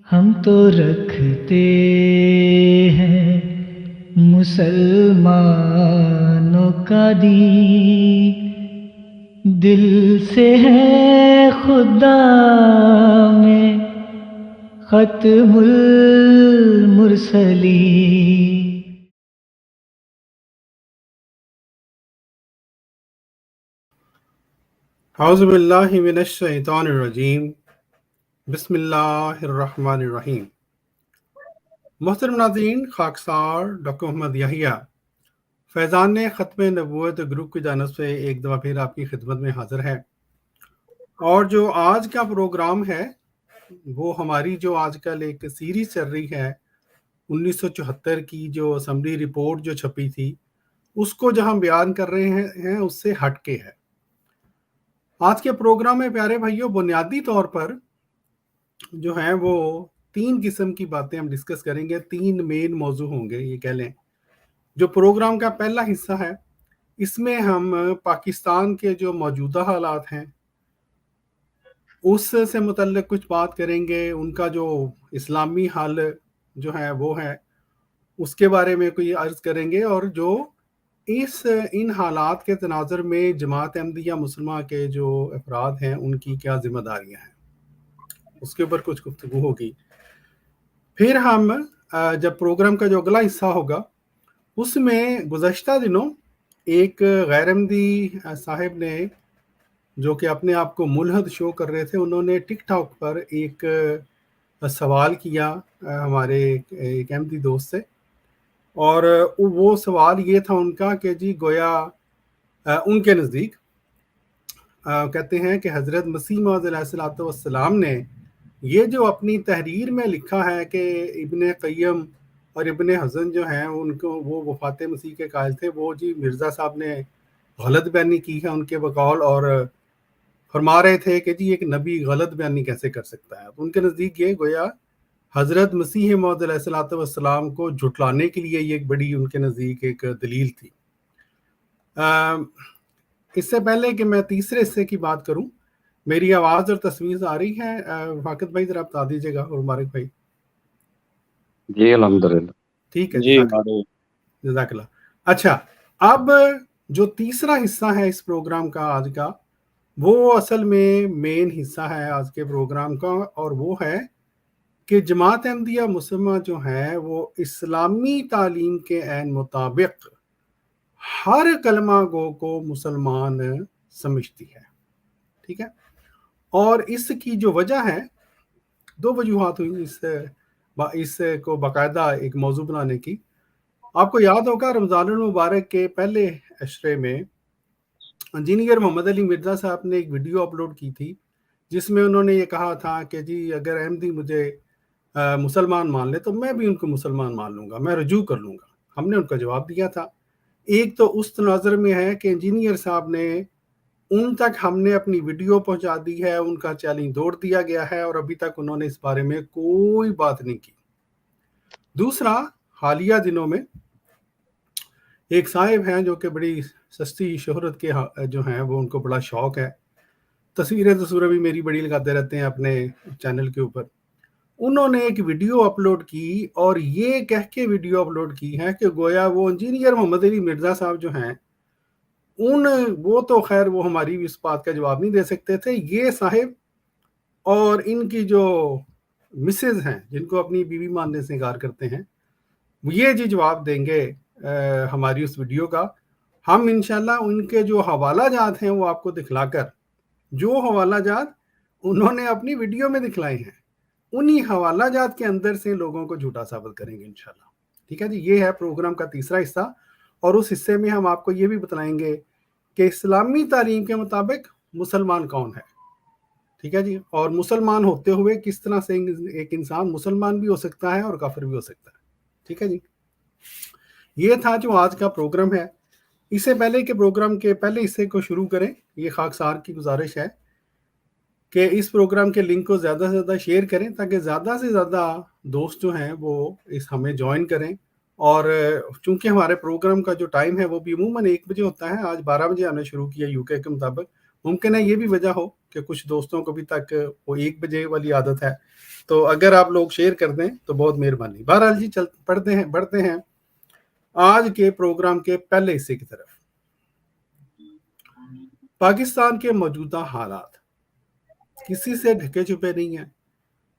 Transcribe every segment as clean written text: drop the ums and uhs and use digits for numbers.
ہم تو رکھتے ہیں مسلمانوں کا دین، دل سے ہے خدا میں ختم المرسلین۔ اعوذ باللہ من الشیطان الرجیم، بسم اللہ الرحمن الرحیم۔ محترم ناظرین، خاکسار ڈاکٹر محمد یحییٰ فیضان ختم نبوت گروپ کی جانب سے ایک دفعہ پھر آپ کی خدمت میں حاضر ہے، اور جو آج کا پروگرام ہے وہ ہماری جو آج کل ایک سیریز چل رہی ہے 1974 کی جو اسمبلی رپورٹ جو چھپی تھی، اس کو جو ہم بیان کر رہے ہیں اس سے ہٹ کے ہے۔ آج کے پروگرام میں پیارے بھائیوں بنیادی طور پر جو ہیں وہ 3 قسم کی باتیں ہم ڈسکس کریں گے، 3 مین موضوع ہوں گے یہ کہہ لیں۔ جو پروگرام کا پہلا حصہ ہے اس میں ہم پاکستان کے جو موجودہ حالات ہیں اس سے متعلق کچھ بات کریں گے، ان کا جو اسلامی حل جو ہے وہ ہے اس کے بارے میں کوئی عرض کریں گے، اور جو ان حالات کے تناظر میں جماعت احمدیہ مسلمہ کے جو افراد ہیں ان کی کیا ذمہ داریاں ہیں اس کے اوپر کچھ گفتگو ہوگی۔ پھر ہم جب پروگرام کا جو اگلا حصہ ہوگا اس میں گزشتہ دنوں ایک غیر احمدی صاحب نے جو کہ اپنے آپ کو ملحد شو کر رہے تھے، انہوں نے ٹک ٹاک پر ایک سوال کیا ہمارے ایک احمدی دوست سے، اور وہ سوال یہ تھا ان کا کہ جی گویا ان کے نزدیک کہتے ہیں کہ حضرت مسیح موعود علیہ السلام نے یہ جو اپنی تحریر میں لکھا ہے کہ ابن قیم اور ابن حزن جو ہیں ان کو وہ وفات مسیح کے قائل تھے، وہ جی مرزا صاحب نے غلط بیانی کی ہے ان کے بقول، اور فرما رہے تھے کہ جی ایک نبی غلط بیانی کیسے کر سکتا ہے۔ تو ان کے نزدیک یہ گویا حضرت مسیح موعود علیہ السلام کو جھٹلانے کے لیے یہ ایک بڑی ان کے نزدیک ایک دلیل تھی۔ اس سے پہلے کہ میں تیسرے حصے کی بات کروں، میری آواز اور تصویر آ رہی ہے؟ فاقد بھائی ذرا بتا دیجیے گا، اور مبارک بھائی۔ جی الحمدللہ ٹھیک ہے، جی جزاک اللہ۔ اچھا، اب جو تیسرا حصہ ہے اس پروگرام کا آج کا، وہ اصل میں مین حصہ ہے آج کے پروگرام کا، اور وہ ہے کہ جماعت احمدیہ مسلمہ جو ہے وہ اسلامی تعلیم کے عین مطابق ہر کلمہ گو کو مسلمان سمجھتی ہے، ٹھیک ہے؟ اور اس کی جو وجہ ہے، 2 وجوہات ہوئی اس کو باقاعدہ ایک موضوع بنانے کی۔ آپ کو یاد ہوگا رمضان المبارک کے پہلے عشرے میں انجینئر محمد علی مرزا صاحب نے ایک ویڈیو اپلوڈ کی تھی جس میں انہوں نے یہ کہا تھا کہ جی اگر احمدی مجھے مسلمان مان لے تو میں بھی ان کو مسلمان مان لوں گا، میں رجوع کر لوں گا۔ ہم نے ان کا جواب دیا تھا۔ ایک تو اس تناظر میں ہے کہ انجینئر صاحب نے ان تک ہم نے اپنی ویڈیو پہنچا دی ہے، ان کا چیلنج توڑ دیا گیا ہے، اور ابھی تک انہوں نے اس بارے میں کوئی بات نہیں کی۔ دوسرا، حالیہ دنوں میں ایک صاحب ہیں جو کہ بڑی سستی شہرت کے جو ہیں وہ ان کو بڑا شوق ہے، تصویریں بھی میری بڑی لگاتے رہتے ہیں اپنے چینل کے اوپر۔ انہوں نے ایک ویڈیو اپلوڈ کی اور یہ کہہ کے ویڈیو اپلوڈ کی ہے کہ گویا وہ انجینئر محمد علی مرزا صاحب جو ہیں وہ تو خیر وہ ہماری بھی اس بات کا جواب نہیں دے سکتے تھے، یہ صاحب اور ان کی جو مسز ہیں جن کو اپنی بیوی ماننے سے انکار کرتے ہیں، یہ جی جواب دیں گے ہماری اس ویڈیو کا۔ ہم انشاءاللہ ان کے جو حوالہ جات ہیں وہ آپ کو دکھلا کر، جو حوالہ جات انہوں نے اپنی ویڈیو میں دکھلائے ہیں انہی حوالہ جات کے اندر سے لوگوں کو جھوٹا ثابت کریں گے انشاءاللہ، ٹھیک ہے جی۔ یہ ہے پروگرام کا تیسرا حصہ، اور اس حصے میں ہم آپ کو یہ بھی بتلائیں گے کہ اسلامی تعلیم کے مطابق مسلمان کون ہے، ٹھیک ہے جی، اور مسلمان ہوتے ہوئے کس طرح سے ایک انسان مسلمان بھی ہو سکتا ہے اور کافر بھی ہو سکتا ہے، ٹھیک ہے جی۔ یہ تھا جو آج کا پروگرام ہے۔ اس سے پہلے کہ پروگرام کے پہلے حصے کو شروع کریں، یہ خاکسار کی گزارش ہے کہ اس پروگرام کے لنک کو زیادہ سے زیادہ شیئر کریں تاکہ زیادہ سے زیادہ دوست جو ہیں وہ ہمیں جوائن کریں۔ اور چونکہ ہمارے پروگرام کا جو ٹائم ہے وہ بھی عموماً 1 بجے ہوتا ہے، آج 12 بجے ہم نے شروع کیا یو کے مطابق۔ ممکن ہے یہ بھی وجہ ہو کہ کچھ دوستوں کو بھی تک وہ 1 بجے والی عادت ہے، تو اگر آپ لوگ شیئر کر دیں تو بہت مہربانی. بہرحال جی بڑھتے ہیں آج کے پروگرام کے پہلے حصے کی طرف. پاکستان کے موجودہ حالات کسی سے ڈھکے چھپے نہیں ہیں,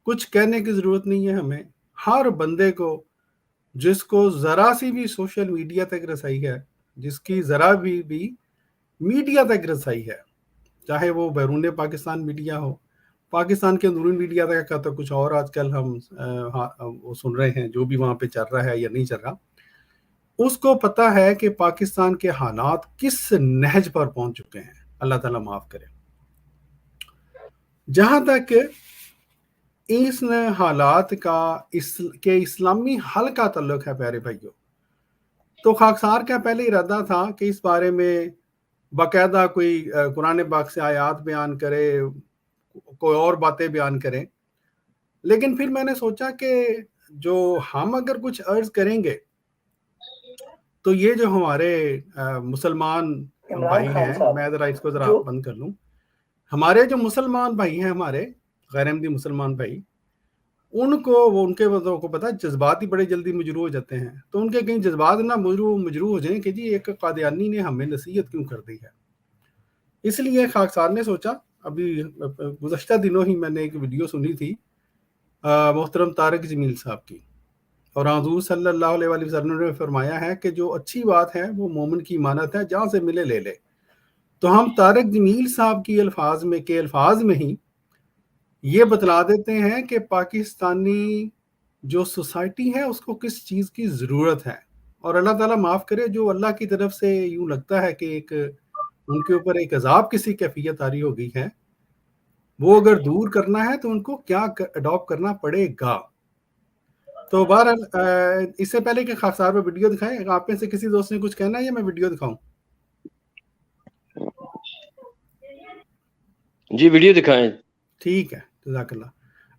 کچھ کہنے کی ضرورت نہیں ہے ہمیں. ہر بندے کو جس کو ذرا سی بھی سوشل میڈیا تک رسائی ہے, جس کی ذرا بھی میڈیا تک رسائی ہے, چاہے وہ بیرون پاکستان میڈیا ہو, پاکستان کے اندرون میڈیا تک کا تو کچھ اور آج کل ہم وہ سن رہے ہیں جو بھی وہاں پہ چل رہا ہے یا نہیں چل رہا, اس کو پتا ہے کہ پاکستان کے حالات کس نہج پر پہنچ چکے ہیں. اللہ تعالیٰ معاف کرے. جہاں تک اس حالات کا کہ اسلامی حل کا تعلق ہے پیارے بھائیوں, تو خاکسار کا پہلے ارادہ تھا کہ اس بارے میں باقاعدہ کوئی قرآن پاک سے آیات بیان کرے, کوئی اور باتیں بیان کریں. لیکن پھر میں نے سوچا کہ جو ہم اگر کچھ عرض کریں گے تو یہ جو ہمارے مسلمان بھائی ہیں, میں ذرا اس کو ذرا بند کر لوں, ہمارے جو مسلمان بھائی ہیں, ہمارے غیر احمدی مسلمان بھائی, ان کے کو پتا جذبات ہی بڑے جلدی مجروح ہو جاتے ہیں. تو ان کے کہیں جذبات نہ مجروح ہو جائیں کہ جی ایک قادیانی نے ہمیں نصیحت کیوں کر دی ہے. اس لیے خاکسار نے سوچا, ابھی گزشتہ دنوں ہی میں نے ایک ویڈیو سنی تھی محترم طارق جمیل صاحب کی, اور حضور صلی اللہ علیہ وسلم نے فرمایا ہے کہ جو اچھی بات ہے وہ مومن کی امانت ہے, جہاں سے ملے لے لے. تو ہم طارق جمیل صاحب کی الفاظ میں ہی یہ بتلا دیتے ہیں کہ پاکستانی جو سوسائٹی ہے اس کو کس چیز کی ضرورت ہے. اور اللہ تعالیٰ معاف کرے, جو اللہ کی طرف سے یوں لگتا ہے کہ ان کے اوپر ایک عذاب کسی کیفیت آری ہو گئی ہے, وہ اگر دور کرنا ہے تو ان کو کیا اڈاپٹ کرنا پڑے گا. تو بہرحال اس سے پہلے کہ خاکسار میں ویڈیو دکھائیں, آپ میں سے کسی دوست نے کچھ کہنا ہے یا میں ویڈیو دکھاؤں؟ جی ویڈیو دکھائیں. ٹھیک ہے, جزاک اللہ.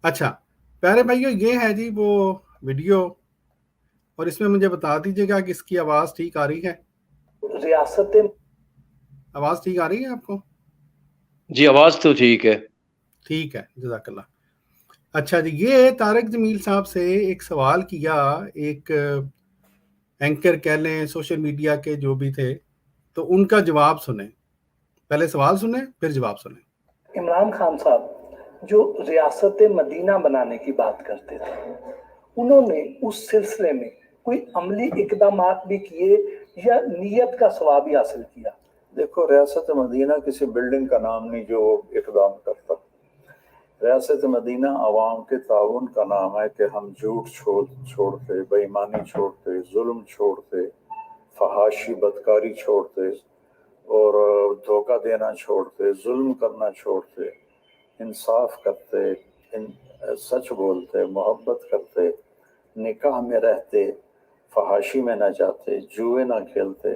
اچھا پیارے بھائیو, یہ ہے جی وہ ویڈیو, اور اس میں مجھے بتا دیجیے گا کہ اس کی آواز ٹھیک آ رہی ہے؟ آواز ٹھیک آ رہی ہے آپ کو؟ جی آواز تو ٹھیک ہے. ٹھیک ہے, جزاک اللہ. اچھا جی, یہ طارق جمیل صاحب سے ایک سوال کیا, ایک اینکر کہہ لیں, سوشل میڈیا کے جو بھی تھے, تو ان کا جواب سنیں. پہلے سوال سنیں پھر جواب سنیں. عمران خان صاحب جو ریاست مدینہ بنانے کی بات کرتے تھے, انہوں نے اس سلسلے میں کوئی عملی اقدامات بھی کیے یا نیت کا ثواب ہی حاصل کیا؟ دیکھو, ریاست مدینہ کسی بلڈنگ کا نام نہیں جو اقدام کرتا. ریاست مدینہ عوام کے تعاون کا نام ہے کہ ہم جھوٹ چھوڑتے, بے ایمانی چھوڑتے, ظلم چھوڑتے, فحاشی بدکاری چھوڑتے, اور دھوکہ دینا چھوڑتے, ظلم کرنا چھوڑتے, انصاف کرتے, سچ بولتے, محبت کرتے, نکاح میں رہتے, فحاشی میں نہ جاتے, جوئے نہ کھیلتے,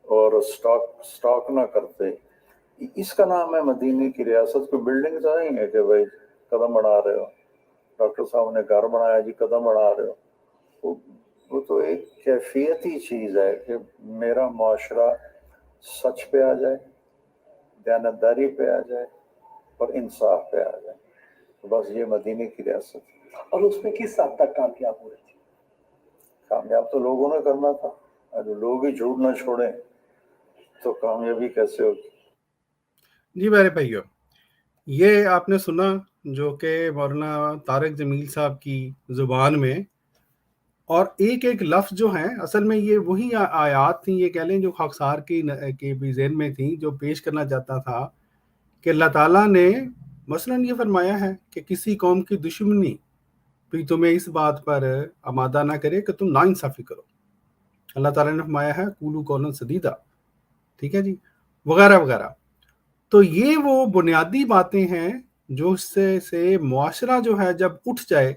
اور سٹاک نہ کرتے. اس کا نام ہے مدینے کی ریاست. کو بلڈنگ تو نہیں ہے کہ بھائی قدم بڑھا رہے ہو, ڈاکٹر صاحب نے گھر بنایا جی قدم بڑھا رہے ہو. وہ تو ایک کیفیتی چیز ہے کہ میرا معاشرہ سچ پہ آ جائے, دیانتداری پہ آ جائے, اور انصاف پہ آ جائے. تو بس یہ مدینے کی ریاست. اور اس میں کس حد تک کامیاب ہوئے تھے؟ کامیاب تو لوگوں نے کرنا تھا. اگر لوگ ہی جھوٹ نہ چھوڑیں تو کامیابی کیسے ہوگی؟ جی میرے بھائیو, یہ آپ نے سنا جو کہ مولانا طارق جمیل صاحب کی زبان میں, اور ایک ایک لفظ جو ہیں اصل میں یہ وہی آیات تھیں, یہ کہہ لیں جو خاکسار کی بھی ذہن میں تھیں, جو پیش کرنا چاہتا تھا کہ اللہ تعالیٰ نے مثلاً یہ فرمایا ہے کہ کسی قوم کی دشمنی بھی تمہیں اس بات پر آمادہ نہ کرے کہ تم ناانصافی کرو. اللہ تعالیٰ نے فرمایا ہے قولوا قولا سدیدا, ٹھیک ہے جی, وغیرہ وغیرہ. تو یہ وہ بنیادی باتیں ہیں جو اس سے معاشرہ جو ہے جب اٹھ جائے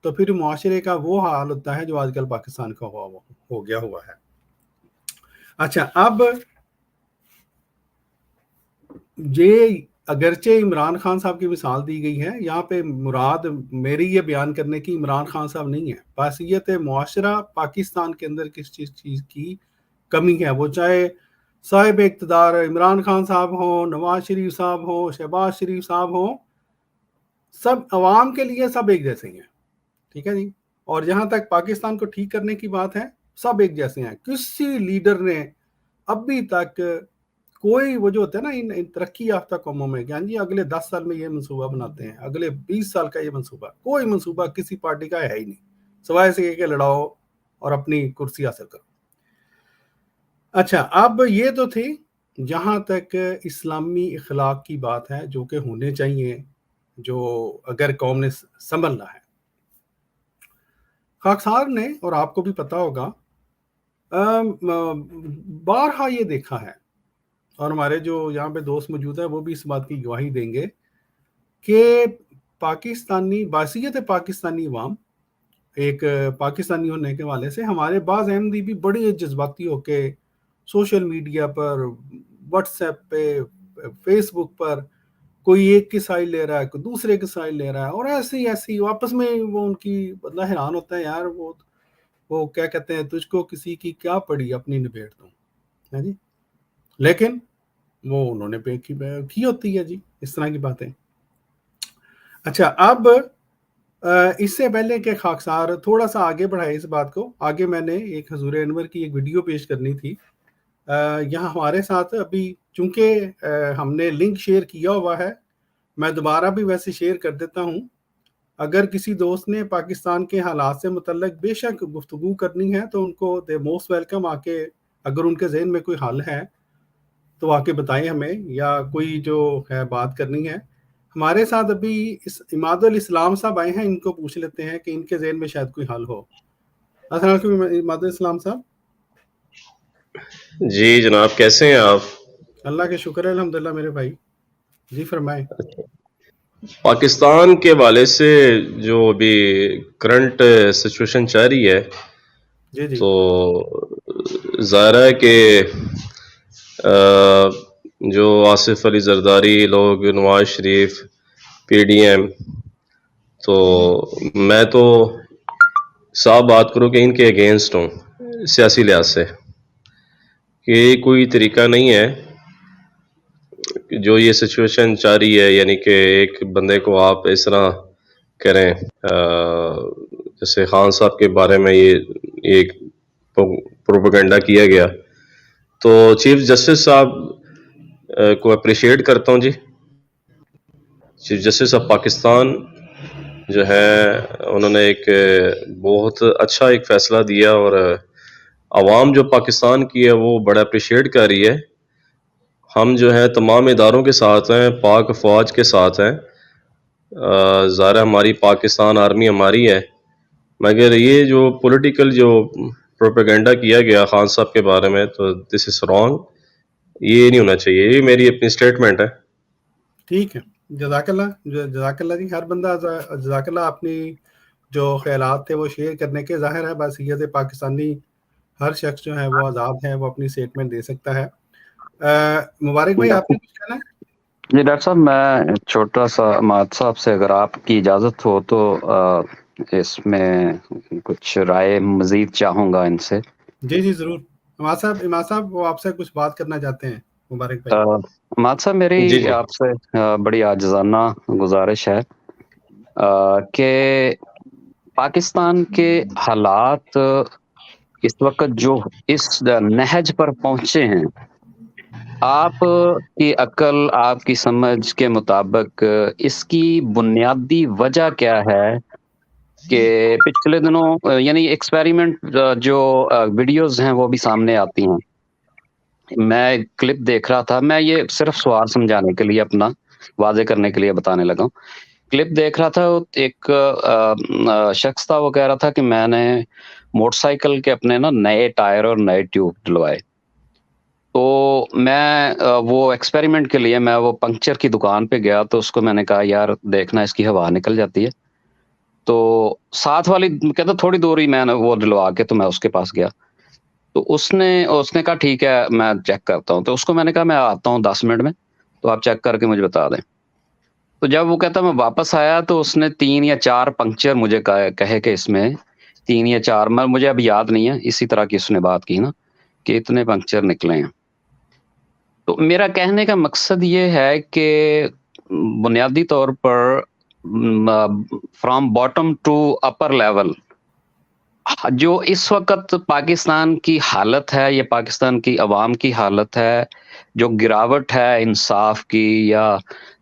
تو پھر معاشرے کا وہ حال ہوتا ہے جو آج کل پاکستان کا ہو گیا ہوا ہے. اچھا, اب یہ اگرچہ عمران خان صاحب کی مثال دی گئی ہے, یہاں پہ مراد میری یہ بیان کرنے کی عمران خان صاحب نہیں ہے. بحثیت معاشرہ پاکستان کے اندر کس چیز کی کمی ہے, وہ چاہے صاحب اقتدار عمران خان صاحب ہوں, نواز شریف صاحب ہوں, شہباز شریف صاحب ہوں, سب عوام کے لیے سب ایک جیسے ہیں، ٹھیک ہے جی. اور جہاں تک پاکستان کو ٹھیک کرنے کی بات ہے، سب ایک جیسے ہیں. کسی لیڈر نے ابھی تک کوئی، وہ جو ہوتا ہے نا ان ترقی یافتہ قوموں میں کہ ہاں جی اگلے 10 سال میں یہ منصوبہ بناتے ہیں، اگلے 20 سال کا یہ منصوبہ، کوئی منصوبہ کسی پارٹی کا ہے ہی نہیں، سوائے سے کہ لڑاؤ اور اپنی کرسی حاصل کرو. اچھا، اب یہ تو تھی جہاں تک اسلامی اخلاق کی بات ہے جو کہ ہونے چاہیے، جو اگر قوم نے سنبھلنا ہے. خاکسار نے، اور آپ کو بھی پتا ہوگا، بارہا یہ دیکھا ہے، اور ہمارے جو یہاں پہ دوست موجود ہیں وہ بھی اس بات کی گواہی دیں گے کہ پاکستانی باحثیت پاکستانی عوام، ایک پاکستانی ہونے کے والے سے ہمارے بعض احمدی بھی بڑے جذباتی ہو کے سوشل میڈیا پر، واٹس ایپ پہ، فیس بک پر کوئی ایک کی سائڈ لے رہا ہے، کوئی دوسرے کی سائڈ لے رہا ہے، اور ایسی آپس میں وہ ان کی بدلہ حیران ہوتا ہے، یار وہ کیا کہتے ہیں، تجھ کو کسی کی کیا پڑی اپنی نبیڑ تو جی. لیکن وہ انہوں نے کی ہوتی ہے جی اس طرح کی باتیں. اچھا، اب اس سے پہلے کہ خاکسار تھوڑا سا آگے بڑھائے اس بات کو آگے، میں نے ایک حضور انور کی ایک ویڈیو پیش کرنی تھی. یہاں ہمارے ساتھ ابھی چونکہ ہم نے لنک شیئر کیا ہوا ہے، میں دوبارہ بھی ویسے شیئر کر دیتا ہوں. اگر کسی دوست نے پاکستان کے حالات سے متعلق بے شک گفتگو کرنی ہے تو ان کو دے موسٹ ویلکم، آ کے اگر ان کے ذہن میں کوئی حل ہے تو آ کے بتائیں ہمیں، یا کوئی جو ہے بات کرنی ہے. ہمارے ساتھ ابھی اماد الاسلام صاحب آئے ہیں، ان کو پوچھ لیتے ہیں کہ ان کے ذہن میں شاید کوئی حل ہو. السلام علیکم اماد الاسلام صاحب. جی جناب، کیسے ہیں آپ؟ اللہ کے شکر ہے، الحمدللہ میرے بھائی. جی فرمائیں. پاکستان کے حوالے سے جو ابھی کرنٹ سچویشن چل رہی ہے، جی تو ظاہر ہے کہ جو آصف علی زرداری لوگ، Nawaz Sharif, P D M, تو میں تو صاف بات کروں کہ ان کے اگینسٹ ہوں سیاسی لحاظ سے، کہ کوئی طریقہ نہیں ہے جو یہ سچویشن چل رہی ہے، یعنی کہ ایک بندے کو آپ اس طرح کریں. جیسے خان صاحب کے بارے میں یہ پروپیگنڈا کیا گیا، تو چیف جسٹس صاحب کو اپریشیٹ کرتا ہوں جی. چیف جسٹس آف پاکستان جو ہے انہوں نے ایک بہت اچھا ایک فیصلہ دیا، اور عوام جو پاکستان کی ہے وہ بڑا اپریشیٹ کر رہی ہے. ہم جو ہے تمام اداروں کے ساتھ ہیں، پاک فوج کے ساتھ ہیں. ظاہر ہماری پاکستان آرمی ہماری ہے، مگر یہ جو پولیٹیکل جو پروپیگنڈا کیا گیا خان صاحب کے بارے میں، تو دس از رانگ، یہ نہیں ہونا چاہیے. یہ میری اپنی سٹیٹمنٹ ہے. ٹھیک ہے، جزاک اللہ. جزاک اللہ جی. ہر بندہ جزاک اللہ اپنی جو خیالات تھے وہ شیئر کرنے کے. ظاہر ہے باحثیت پاکستانی ہر شخص جو ہے وہ آزاد ہے، وہ اپنی سٹیٹمنٹ دے سکتا ہے. مبارک بھائی، آپ نے کچھ کہنا ہے؟ جی ڈاکٹر صاحب، میں چھوٹا سا اماد صاحب سے اگر آپ کی اجازت ہو تو اس میں کچھ رائے مزید چاہوں گا ان سے. جی جی ضرور. اماد صاحب وہ آپ سے کچھ بات کرنا چاہتے ہیں. مبارک بھائی. اماد صاحب، میری آپ سے بڑی عاجزانہ گزارش ہے کہ پاکستان کے حالات اس وقت جو اس نہج پر پہنچے ہیں، آپ کی عقل، آپ کی سمجھ کے مطابق اس کی بنیادی وجہ کیا ہے؟ کہ پچھلے دنوں یعنی ایکسپیریمنٹ جو ویڈیوز ہیں وہ بھی سامنے آتی ہیں. میں کلپ دیکھ رہا تھا، میں یہ صرف سوال سمجھانے کے لیے، اپنا واضح کرنے کے لیے بتانے لگا ہوں. کلپ دیکھ رہا تھا، ایک شخص تھا، وہ کہہ رہا تھا کہ میں نے موٹر سائیکل کے اپنے نا نئے ٹائر اور نئے ٹیوب ڈلوائے. تو میں وہ ایکسپیریمنٹ کے لیے میں وہ پنکچر کی دکان پہ گیا، تو اس کو میں نے کہا یار دیکھنا اس کی ہوا نکل جاتی ہے. تو ساتھ والی کہتا تھوڑی دور ہی میں نے وہ ڈلوا کے، تو میں اس کے پاس گیا، تو اس نے کہا ٹھیک ہے میں چیک کرتا ہوں. تو اس کو میں نے کہا میں آتا ہوں 10 منٹ میں، تو آپ چیک کر کے مجھے بتا دیں. تو جب وہ کہتا میں واپس آیا تو اس نے 3 یا 4 پنکچر مجھے کہے کہ اس میں 3 یا 4، مجھے اب یاد نہیں ہے، اسی طرح کی اس نے بات کی نا کہ اتنے پنکچر نکلے ہیں. تو میرا کہنے کا مقصد یہ ہے کہ بنیادی طور پر from bottom to upper level. جو اس وقت پاکستان کی حالت ہے، یہ پاکستان کی عوام کی حالت ہے، جو گراوٹ ہے انصاف کی یا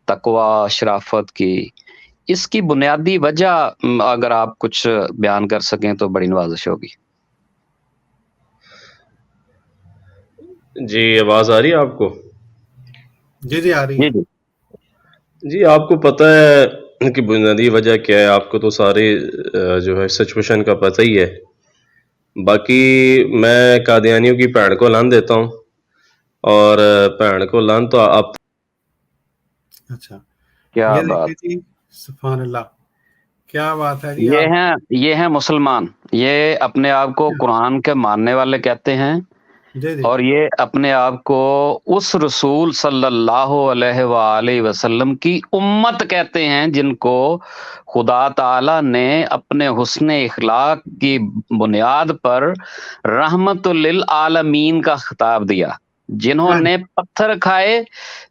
تقوی شرافت کی، اس کی بنیادی وجہ اگر آپ کچھ بیان کر سکیں تو بڑی نوازش ہوگی. جی آواز آ رہی ہے آپ کو؟ جی آ رہی ہے. جی آپ کو پتہ ہے کہ بنیادی وجہ کیا ہے؟ آپ کو تو ساری جو ہے سچویشن کا پتہ ہی ہے. باقی میں قادیانیوں کی بھیڑ کو لان دیتا ہوں، اور بھیڑ کو لان تو آپ. اچھا کیا یہ بات، دیکھیں جی، سبحان اللہ، کیا بات ہے جی. یہ ہیں مسلمان، یہ اپنے آپ کو قرآن کے ماننے والے کہتے ہیں، جی اور یہ اپنے آپ کو اس رسول صلی اللہ علیہ وآلہ وسلم کی امت کہتے ہیں، جن کو خدا تعالی نے اپنے حسن اخلاق کی بنیاد پر رحمت للعالمین کا خطاب دیا. جنہوں نے پتھر کھائے،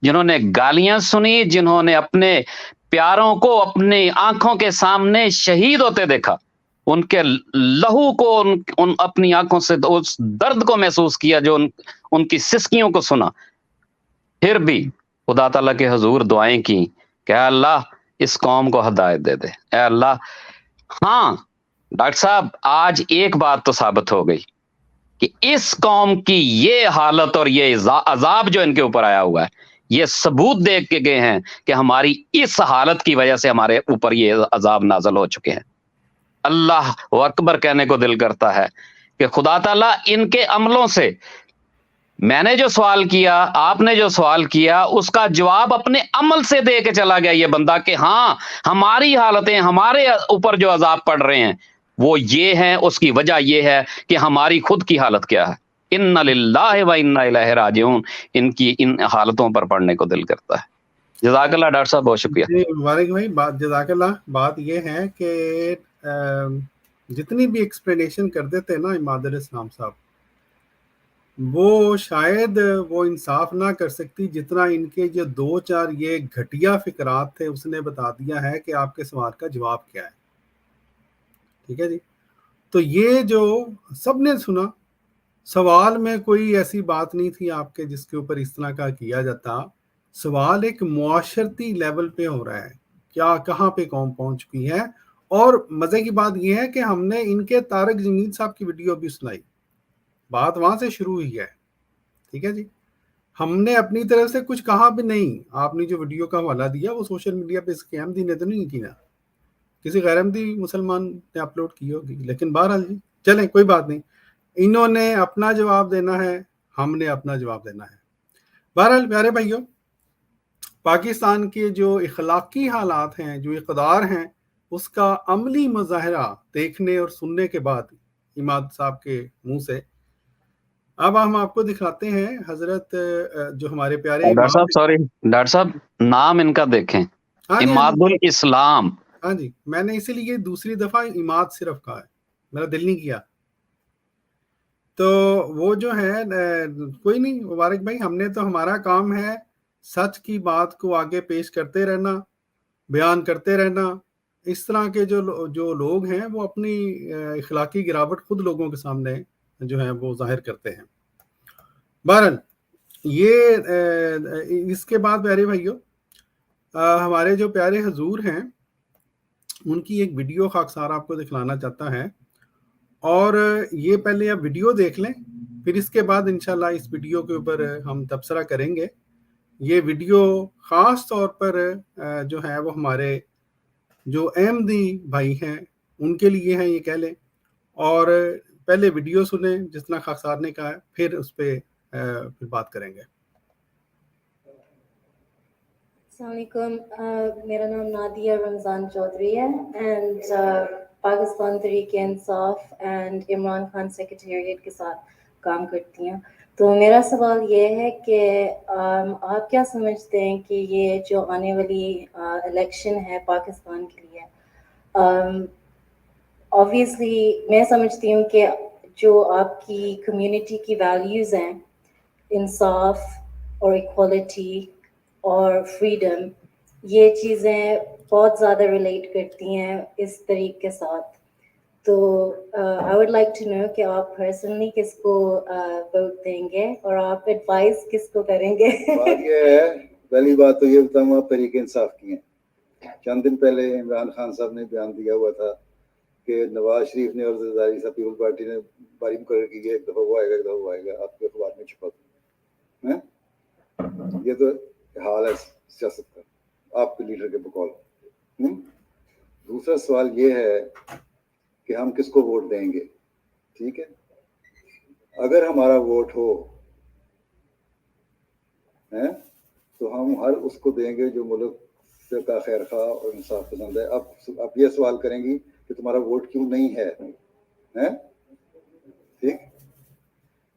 جنہوں نے گالیاں سنی، جنہوں نے اپنے پیاروں کو اپنی آنکھوں کے سامنے شہید ہوتے دیکھا، ان کے لہو کو ان اپنی آنکھوں سے اس درد کو محسوس کیا جو ان کی سسکیوں کو سنا، پھر بھی خدا تعالیٰ کے حضور دعائیں کی کہ اے اللہ اس قوم کو ہدایت دے دے. اے اللہ، ہاں ڈاکٹر صاحب آج ایک بات تو ثابت ہو گئی کہ اس قوم کی یہ حالت اور یہ عذاب جو ان کے اوپر آیا ہوا ہے، یہ ثبوت دیکھ کے گئے ہیں کہ ہماری اس حالت کی وجہ سے ہمارے اوپر یہ عذاب نازل ہو چکے ہیں. اللہ اکبر کہنے کو دل کرتا ہے کہ خدا تعالیٰ ان کے عملوں سے، میں نے جو سوال کیا، آپ نے جو سوال کیا، اس کا جواب اپنے عمل سے دے کے چلا گیا یہ بندہ کہ ہاں ہماری حالتیں، ہمارے اوپر جو عذاب پڑ رہے ہیں وہ یہ ہیں، اس کی وجہ یہ ہے کہ ہماری خود کی حالت کیا ہے. انا للہ و انا الیہ راجعون. ان کی ان حالتوں پر پڑھنے کو دل کرتا ہے. جزاک اللہ ڈاکٹر صاحب، بہت شکریہ. جی مبارک بھائی، جزاک اللہ. بات یہ ہے کہ جتنی بھی ایکسپلینیشن کر دیتے نا اماد الاسلام صاحب، وہ شاید وہ انصاف نہ کر سکتی جتنا ان کے جو 2-4 یہ گھٹیا فکرات تھے اس نے بتا دیا ہے کہ آپ کے سوال کا جواب کیا ہے. ٹھیک ہے جی. تو یہ جو سب نے سنا، سوال میں کوئی ایسی بات نہیں تھی آپ کے جس کے اوپر اس طرح کا کیا جاتا. سوال ایک معاشرتی لیول پہ ہو رہا ہے، کیا کہاں پہ قوم پہنچ چکی ہے. اور مزے کی بات یہ ہے کہ ہم نے ان کے طارق جمیل صاحب کی ویڈیو بھی سنائی، بات وہاں سے شروع ہوئی ہے. ٹھیک ہے جی. ہم نے اپنی طرف سے کچھ کہا بھی نہیں. آپ نے جو ویڈیو کا حوالہ دیا وہ سوشل میڈیا پہ اس کے احمدی نے تو نہیں کی نا، کسی غیر احمدی مسلمان نے اپلوڈ کی ہوگی. لیکن بہرحال جی چلیں کوئی بات نہیں، انہوں نے اپنا جواب دینا ہے، ہم نے اپنا جواب دینا ہے. بہرحال پیارے بھائیوں، پاکستان کے جو اخلاقی حالات ہیں، جو اقدار ہیں، اس کا عملی مظاہرہ دیکھنے اور سننے کے بعد اماد صاحب کے منہ سے اب ہم آپ کو دکھاتے ہیں حضرت جو ہمارے پیارے ڈاکٹر امام. صاحب سوری ڈاکٹر صاحب، نام ان کا دیکھیں، اماد الاسلام. ہاں جی، میں نے اسی لیے دوسری دفعہ اماد صرف کہا ہے، میرا دل نہیں کیا. تو وہ جو ہے کوئی نہیں مبارک بھائی، ہم نے تو ہمارا کام ہے سچ کی بات کو آگے پیش کرتے رہنا، بیان کرتے رہنا. اس طرح کے جو لوگ ہیں وہ اپنی اخلاقی گراوٹ خود لوگوں کے سامنے جو ہے وہ ظاہر کرتے ہیں. بہرحال یہ اس کے بعد پیارے بھائیوں، ہمارے جو پیارے حضور ہیں ان کی ایک ویڈیو خاکسار آپ کو دکھلانا چاہتا ہے. اور یہ پہلے آپ ویڈیو دیکھ لیں، پھر اس کے بعد انشاءاللہ اس ویڈیو کے اوپر ہم تبصرہ کریں گے. یہ ویڈیو خاص طور پر جو ہے وہ ہمارے جو احمدی بھائی ہیں ان کے لیے ہیں، یہ کہہ لیں. اور پہلے ویڈیو سنیں جس طرح خاکسار نے کہا ہے، پھر اس پہ پھر بات کریں گے. السلام علیکم، میرا نام نادیہ رمضان چودھری ہے، and Pakistan Tehreek Insaf and Imran Khan secretariat کے ساتھ کام کرتی ہوں. تو میرا سوال یہ ہے کہ آپ کیا سمجھتے ہیں کہ یہ جو آنے والی الیکشن ہے پاکستان کے لیے، obviously میں سمجھتی ہوں کہ جو آپ کی کمیونٹی کی ویلیوز ہیں، انصاف اور ایکوالٹی اور فریڈم، یہ چیزیں بہت زیادہ ریلیٹ کرتی ہیں اس طریق کے ساتھ. تو I would like to know کہ آپ پرسنلی کس کو ووٹ دیں گے اور آپ ایڈوائز کس کو کریں گے. بات یہ ہے، پہلی بات تو یہ بتاؤں آپ تحریک انصاف کی ہیں. چند دن پہلے عمران خان صاحب نے بیان دیا ہوا تھا کہ نواز شریف نے اور زرداری صاحب پیپل پارٹی نے باری مقرر کی ہے، ایک دفعہ وہ آئے گا ایک دفعہ وہ آئے گا. آپ کے اخبار میں چھپا تھا. یہ تو حال ہے سیاست کا آپ کے لیڈر کے بقول. دوسرا سوال یہ ہے کہ ہم کس کو ووٹ دیں گے. ٹھیک ہے، اگر ہمارا ووٹ ہو تو ہم ہر اس کو دیں گے جو ملک کا خیر خواہ اور انصاف پسند ہے. اب یہ سوال کریں گی کہ تمہارا ووٹ کیوں نہیں ہے. ٹھیک،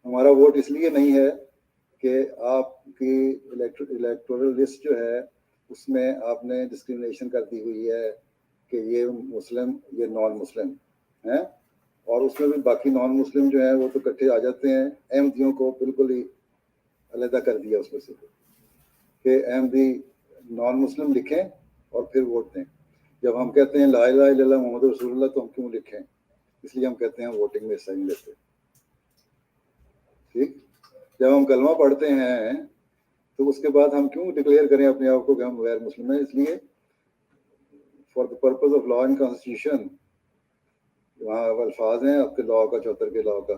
ہمارا ووٹ اس لیے نہیں ہے کہ آپ کی الیکٹورل لسٹ جو ہے اس میں آپ نے ڈسکریمنیشن کر دی ہوئی ہے کہ یہ مسلم یہ نان مسلم ہیں، اور اس میں بھی باقی نان مسلم جو ہیں وہ تو اکٹھے آ جاتے ہیں. احمدیوں کو بالکل ہی علیحدہ کر دیا اس میں سے کہ احمدی نان مسلم لکھیں اور پھر ووٹ دیں. جب ہم کہتے ہیں لا الہ الا اللہ محمد رسول اللہ تو ہم کیوں لکھیں؟ اس لیے ہم کہتے ہیں ووٹنگ میں حصہ نہیں لیتے. ٹھیک، جب ہم کلمہ پڑھتے ہیں تو اس کے بعد ہم کیوں ڈکلیئر کریں اپنے آپ کو کہ ہم غیر مسلم ہیں؟ اس لیے for the purpose of law and constitution وہاں الفاظ ہیں آپ کے لا کا 74 کے لا کا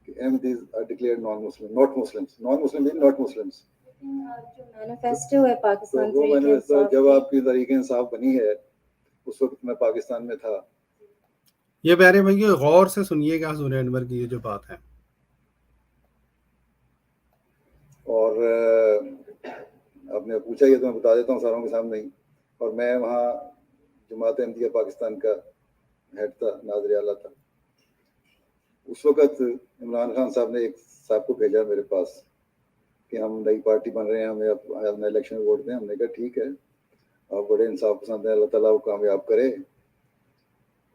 کہ Ahmadis are declared non Muslim not Muslims. Non Muslim mean not Muslims. جو مینیفیسٹو ہے پاکستان وہ تحریک انصاف جب آپ کی تحریک انصاف بنی ہے اس وقت میں پاکستان میں تھا. یہ پیارے بھائی غور سے سنیے گا حضور انور کی یہ جو بات ہے. اور آپ نے پوچھا یہ تو میں بتا دیتا ہوں ساروں کے سامنے ہی. اور میں وہاں جماعت احمدیہ پاکستان کا ہیڈ تھا، ناظر اعلیٰ تھا. اس وقت عمران خان صاحب نے ایک صاحب کو بھیجا میرے پاس کہ ہم نئی پارٹی بن رہے ہیں، ہمیں الیکشن میں ووٹ دیں. ہم نے کہا ٹھیک ہے، آپ بڑے انصاف پسند ہیں، اللہ تعالیٰ کو کامیاب کرے.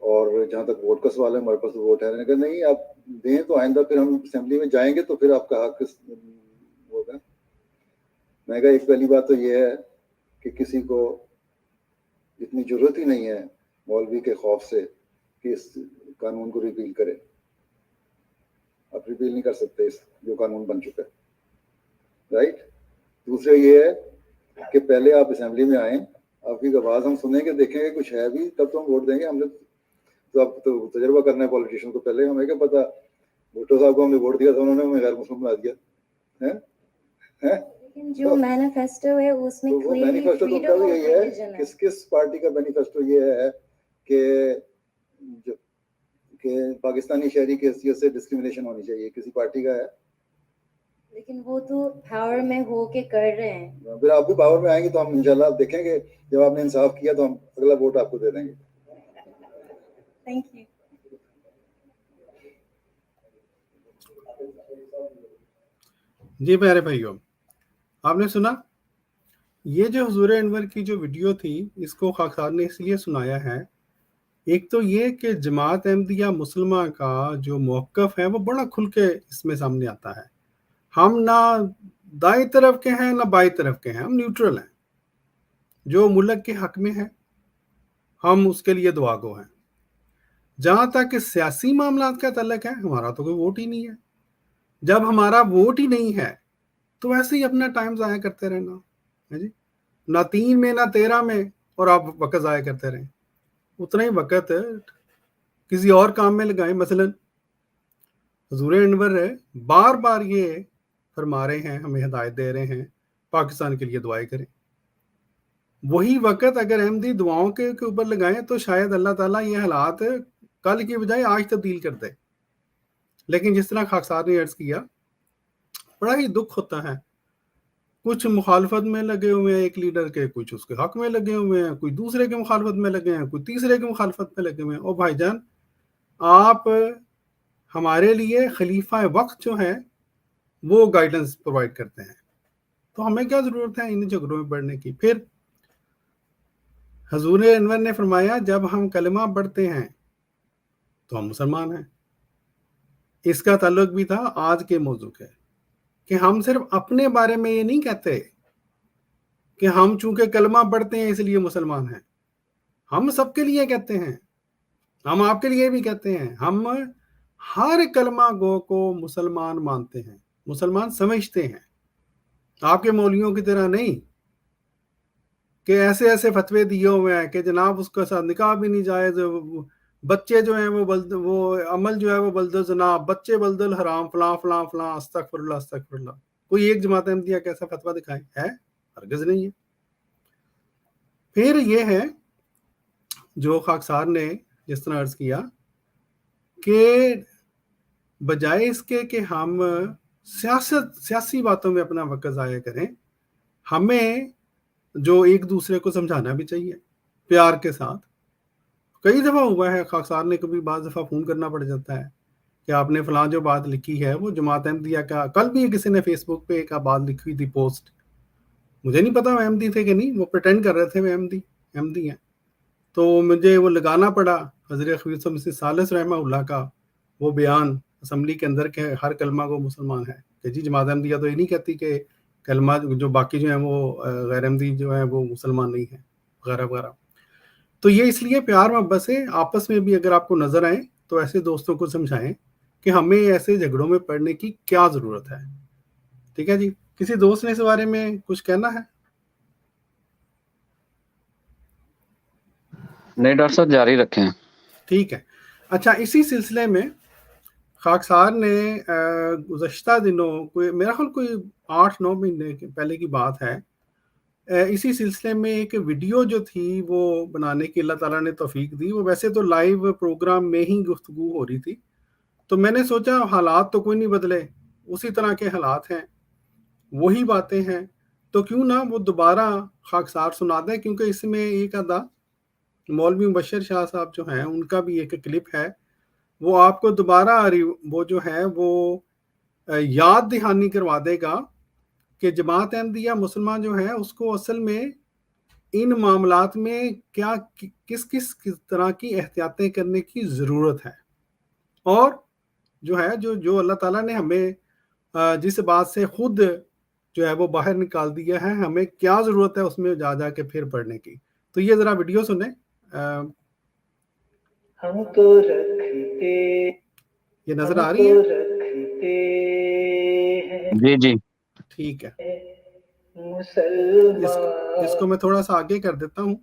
اور جہاں تک ووٹ کا سوال ہے ہمارے پاس ووٹ ہے. میں نے کہا نہیں آپ دیں تو آئندہ پھر ہم اسمبلی میں جائیں گے تو پھر آپ کا حق ہوگا. میں نے کہا ایک پہلی بات تو یہ ہے کہ کسی کو اتنی ضرورت ہی نہیں ہے مولوی کے خوف سے کہ اس قانون کو ریپیل کرے. آپ ریپیل نہیں کر سکتے اس جو قانون بن چکا ہے. رائٹ. دوسرے یہ ہے کہ پہلے آپ اسمبلی میں آئیں، آپ کی آواز ہم سنیں گے، دیکھیں گے کچھ ہے بھی تب تو ہم ووٹ دیں گے. ہم نے تو اب تو تجربہ کرنا ہے پولیٹیشین کو. پہلے ہمیں کیا پتا، بھٹو صاحب کو ہم نے ووٹ دیا تھا، انہوں نے ہمیں غیر مسلم بنا دیا. لیکن جو مینیفیسٹو ہے اس میں کلیئرلی مینیفیسٹو تو یہی ہے، کس پارٹی کا مینیفیسٹو یہ ہے کہ پاکستانی شہری کی حیثیت سے ڈسکریمنیشن ہونی چاہیے، کسی پارٹی کا ہے؟ لیکن وہ تو پاور میں ہو کے کر رہے ہیں. پھر آپ بھی پاور میں آئیں گے تو ہم انشاءاللہ دیکھیں گے، جب آپ نے انصاف کیا تو ہم اگلا ووٹ آپ کو دے دیں گے. Thank you. جی پیارے بھائیوں، آپ نے سنا یہ جو حضور انور کی جو ویڈیو تھی، اس کو خاکسار نے اس لیے سنایا ہے. ایک تو یہ کہ جماعت احمدیہ مسلمہ کا جو موقف ہے وہ بڑا کھل کے اس میں سامنے آتا ہے. ہم نہ دائیں طرف کے ہیں نہ بائیں طرف کے ہیں، ہم نیوٹرل ہیں. جو ملک کے حق میں ہے ہم اس کے لیے دعا گو ہیں. جہاں تک کہ سیاسی معاملات کا تعلق ہے، ہمارا تو کوئی ووٹ ہی نہیں ہے. جب ہمارا ووٹ ہی نہیں ہے تو ویسے ہی اپنا ٹائم ضائع کرتے رہنا ہے جی، نہ 3 میں نہ 13 میں، اور آپ وقت ضائع کرتے رہیں. اتنا ہی وقت کسی اور کام میں لگائیں. مثلا حضور انور بار بار یہ فرما رہے ہیں، ہمیں ہدایت دے رہے ہیں پاکستان کے لیے دعائیں کریں. وہی وقت اگر احمدی دعاؤں کے اوپر لگائیں تو شاید اللہ تعالیٰ یہ حالات کل کی بجائے آج تبدیل کر دے. لیکن جس طرح خاکسار نے عرض کیا، بڑا ہی دکھ ہوتا ہے. کچھ مخالفت میں لگے ہوئے ہیں ایک لیڈر کے، کچھ اس کے حق میں لگے ہوئے ہیں، کوئی دوسرے کے مخالفت میں لگے ہیں، کوئی تیسرے کے مخالفت میں لگے ہوئے ہیں. اور بھائی جان، آپ ہمارے لیے خلیفہ وقت جو ہے وہ گائیڈنس پرووائڈ کرتے ہیں، تو ہمیں کیا ضرورت ہے ان جھگڑوں میں پڑھنے کی. پھر حضور انور نے فرمایا جب ہم کلمہ پڑھتے ہیں تو ہم مسلمان ہیں. اس کا تعلق بھی تھا آج کے موضوع کے، کہ ہم صرف اپنے بارے میں یہ نہیں کہتے کہ ہم چونکہ کلمہ پڑھتے ہیں اس لیے مسلمان ہیں. ہم سب کے لیے کہتے ہیں, ہم آپ کے لیے بھی کہتے ہیں, ہم ہر کلمہ گو کو مسلمان مانتے ہیں, مسلمان سمجھتے ہیں, آپ کے مولویوں کی طرح نہیں کہ ایسے ایسے فتوے دیے ہوئے ہیں کہ جناب اس کے ساتھ نکاح بھی نہیں جائز, بچے جو ہیں وہ عمل جو ہے وہ بلد زنا, بچے بلد الحرام, فلاں فلاں فلاں, استغفر اللہ استغفر اللہ. کوئی ایک جماعت احمدیہ کیسا فتویٰ دکھائے ہے؟ ہرگز نہیں ہے. پھر یہ ہے جو خاکسار نے جس طرح عرض کیا کہ بجائے اس کے کہ ہم سیاسی باتوں میں اپنا وقت ضائع کریں, ہمیں جو ایک دوسرے کو سمجھانا بھی چاہیے پیار کے ساتھ. کئی دفعہ ہوا ہے خاکسار نے کبھی بعض دفعہ فون کرنا پڑ جاتا ہے کہ آپ نے فلاں جو بات لکھی ہے وہ جماعت احمدیہ کا, کل بھی کسی نے فیس بک پہ ایک بات لکھی ہوئی تھی پوسٹ, مجھے نہیں پتا وہ احمدی تھے کہ نہیں, وہ پریٹینڈ کر رہے تھے وہ احمدی ہیں, تو مجھے وہ لگانا پڑا حضرت خبیث مسیح ثالث رحمہ اللہ کا وہ بیان اسمبلی کے اندر کہ ہر کلمہ کو مسلمان ہے, کہ جی جماعت احمدیہ تو یہ نہیں کہتی کہ کلمہ جو باقی جو ہیں وہ غیر احمدی جو ہیں وہ مسلمان نہیں ہیں وغیرہ وغیرہ. تو یہ اس لیے پیار محبت سے آپس میں بھی اگر آپ کو نظر آئیں تو ایسے دوستوں کو سمجھائیں کہ ہمیں ایسے جھگڑوں میں پڑنے کی کیا ضرورت ہے. ٹھیک ہے جی, کسی دوست نے اس بارے میں کچھ کہنا ہے؟ نہیں ڈاکٹر صاحب جاری رکھیں. ٹھیک ہے. اچھا, اسی سلسلے میں خاکسار نے گزشتہ دنوں میرا خیال کوئی 8-9 مہینے پہلے کی بات ہے, اسی سلسلے میں ایک ویڈیو جو تھی وہ بنانے کی اللہ تعالیٰ نے توفیق دی. وہ ویسے تو لائیو پروگرام میں ہی گفتگو ہو رہی تھی, تو میں نے سوچا حالات تو کوئی نہیں بدلے, اسی طرح کے حالات ہیں, وہی باتیں ہیں, تو کیوں نہ وہ دوبارہ خاکسار سنا دیں, کیونکہ اس میں ایک آدھا مولوی مبشر شاہ صاحب جو ہیں ان کا بھی ایک کلپ ہے, وہ آپ کو دوبارہ وہ جو ہے وہ یاد دہانی کروا دے گا کہ جماعت احمدیہ مسلمان جو ہے اس کو اصل میں ان معاملات میں کیا کس طرح کی احتیاطیں کرنے کی ضرورت ہے, اور جو ہے جو اللہ تعالیٰ نے ہمیں جس بات سے خود جو ہے وہ باہر نکال دیا ہے, ہمیں کیا ضرورت ہے اس میں جا کے پھر پڑھنے کی. تو یہ ذرا ویڈیو سنیں. ہم تو رکھتے, یہ نظر آ رہی ہے؟ جی جی ٹھیک ہے. مسلمان اس کو میں تھوڑا سا آگے کر دیتا ہوں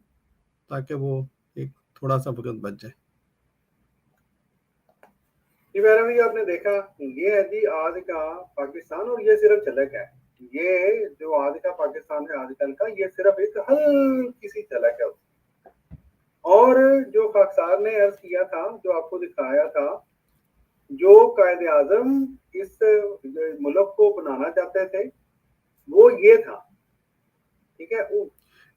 تاکہ وہ ایک تھوڑا سا وقت بچ جائے. جی میرا بھی آپ نے دیکھا, یہ ہے جی آج کا پاکستان, اور یہ صرف جھلک ہے. یہ جو آج کا پاکستان ہے آج کل کا, یہ صرف ایک ہلکی سی جھلک ہے. اور جو خاکسار نے عرض کیا تھا, جو آپ کو دکھایا تھا, جو قائد اعظم اس ملک کو بنانا چاہتے تھے وہ یہ تھا. ٹھیک ہے,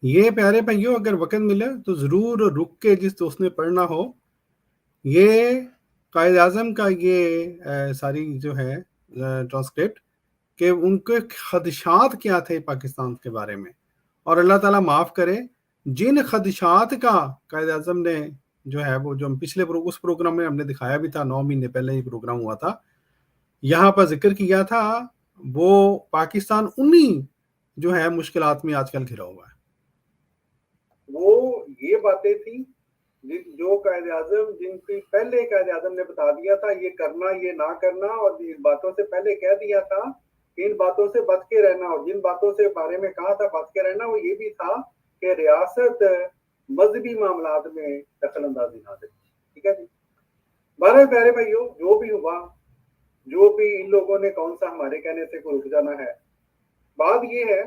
یہ پیارے بھائیوں اگر وقت ملے تو ضرور رک کے جس دوست نے پڑھنا ہو, یہ قائد اعظم کا یہ ساری جو ہے ٹرانسکرپٹ کہ ان کے خدشات کیا تھے پاکستان کے بارے میں, اور اللہ تعالیٰ معاف کرے جن خدشات کا قائد اعظم نے جو ہے وہ جو ہم پچھلے اس پروگرام میں ہم نے دکھایا بھی تھا, 9 مہینے پہلے یہ پروگرام ہوا تھا, یہاں پر ذکر کیا تھا, وہ پاکستان انہی جو ہے مشکلات میں آج کل گھرا ہوا ہے. وہ یہ باتیں تھیں جو قائد اعظم جن کی پہلے قائد اعظم نے بتا دیا تھا یہ کرنا یہ نہ کرنا, اور ان باتوں سے پہلے کہہ دیا تھا کہ ان باتوں سے بچ کے رہنا, اور جن باتوں سے بارے میں کہا تھا بچ کے رہنا وہ یہ بھی تھا کہ ریاست مذہبی معاملات میں دخل اندازی نہ دے. ٹھیک ہے جی. بارہ پیارے بھائیوں, جو بھی ہوا, جو بھی ان لوگوں نے کون سا ہمارے کہنے سے کو رک جانا ہے. بات یہ ہے,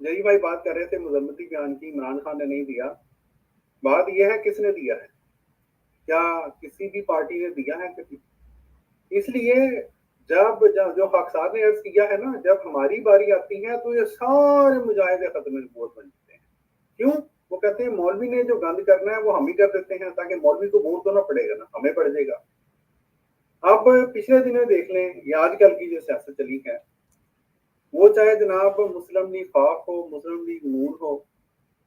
جی بھائی بات کر رہے تھے مذمتی بیان کی, عمران خان نے نہیں دیا. بات یہ ہے کس نے دیا ہے, کیا کسی بھی پارٹی نے دیا ہے کسی؟ اس لیے جب جو خاکسار نے عرض کیا ہے نا, جب ہماری باری آتی ہے تو یہ سارے مجاہد ختم نبوت بن جاتے ہیں. کیوں؟ وہ کہتے ہیں مولوی نے جو گند کرنا ہے وہ ہم ہی کر دیتے ہیں, تاکہ مولوی کو ووٹ تو نہ پڑے گا نا, ہمیں پڑ جائے گا. اب پچھلے دنوں دیکھ لیں, یہ آج کل کی جو سیاست چلی ہے, وہ چاہے جناب مسلم لیگ خواف ہو, مسلم لیگ نون ہو,